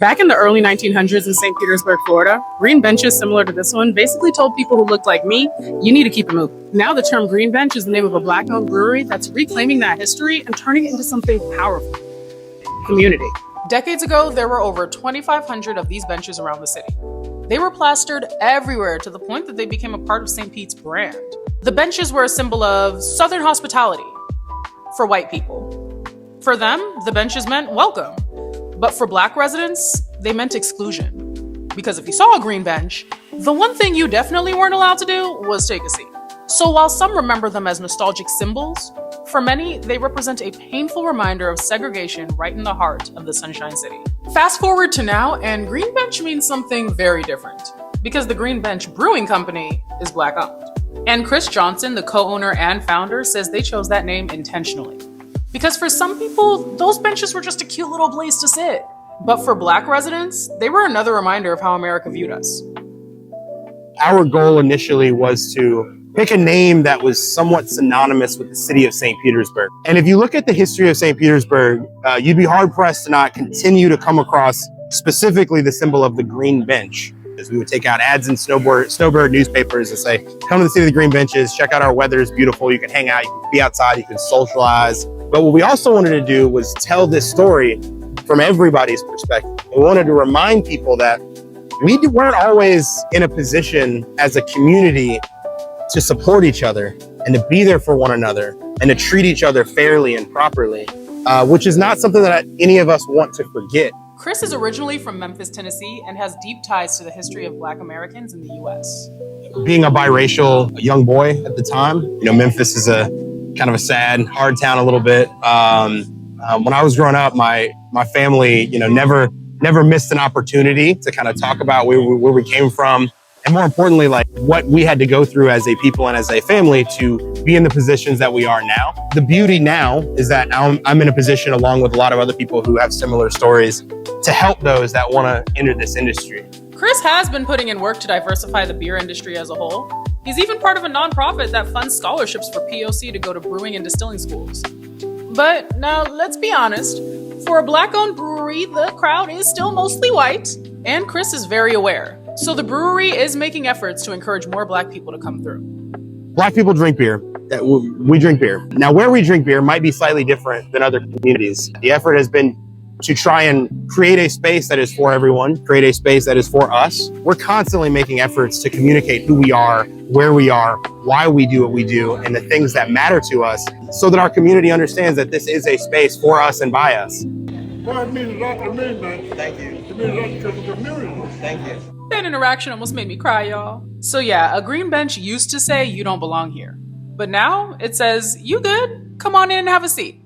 Back in the early 1900s in St. Petersburg, Florida, green benches similar to this one basically told people who looked like me, you need to keep it moving. Now the term green bench is the name of a Black-owned brewery that's reclaiming that history and turning it into something powerful. Community. Decades ago, there were over 2,500 of these benches around the city. They were plastered everywhere to the point that they became a part of St. Pete's brand. The benches were a symbol of Southern hospitality for white people. For them, the benches meant welcome. But for Black residents, they meant exclusion. Because if you saw a green bench, the one thing you definitely weren't allowed to do was take a seat. So while some remember them as nostalgic symbols, for many, they represent a painful reminder of segregation right in the heart of the Sunshine City. Fast forward to now, and Green Bench means something very different, because the Green Bench Brewing Company is Black-owned. And Khris Johnson, the co-owner and founder, says they chose that name intentionally. Because for some people, those benches were just a cute little place to sit. But for Black residents, they were another reminder of how America viewed us. Our goal initially was to pick a name that was somewhat synonymous with the city of St. Petersburg. And if you look at the history of St. Petersburg, you'd be hard-pressed to not continue to come across specifically the symbol of the green bench. As we would take out ads in snowbird newspapers and say, come to the city of the green benches, check out our weather is beautiful, you can hang out, you can be outside, you can socialize. But what we also wanted to do was tell this story from everybody's perspective. We wanted to remind people that we weren't always in a position as a community to support each other and to be there for one another and to treat each other fairly and properly, which is not something that any of us want to forget. Khris is originally from Memphis, Tennessee, and has deep ties to the history of Black Americans in the U.S. Being a biracial young boy at the time, Memphis is a kind of a sad, hard town a little bit. When I was growing up, my family, never missed an opportunity to kind of talk about where we came from. And more importantly, like what we had to go through as a people and as a family to be in the positions that we are now. The beauty now is that I'm in a position along with a lot of other people who have similar stories to help those that want to enter this industry. Khris has been putting in work to diversify the beer industry as a whole. He's even part of a nonprofit that funds scholarships for POC to go to brewing and distilling schools. But now, let's be honest, for a Black-owned brewery, the crowd is still mostly white, and Khris is very aware. So the brewery is making efforts to encourage more Black people to come through. Black people drink beer. We drink beer. Now, where we drink beer might be slightly different than other communities. The effort has been to try and create a space that is for everyone, create a space that is for us. We're constantly making efforts to communicate who we are, where we are, why we do what we do, and the things that matter to us, so that our community understands that this is a space for us and by us. Well, it means a lot to me, man. Thank you. It means a lot to the community. Thank you. That interaction almost made me cry, y'all. So yeah, a green bench used to say you don't belong here. But now it says, you good? Come on in and have a seat.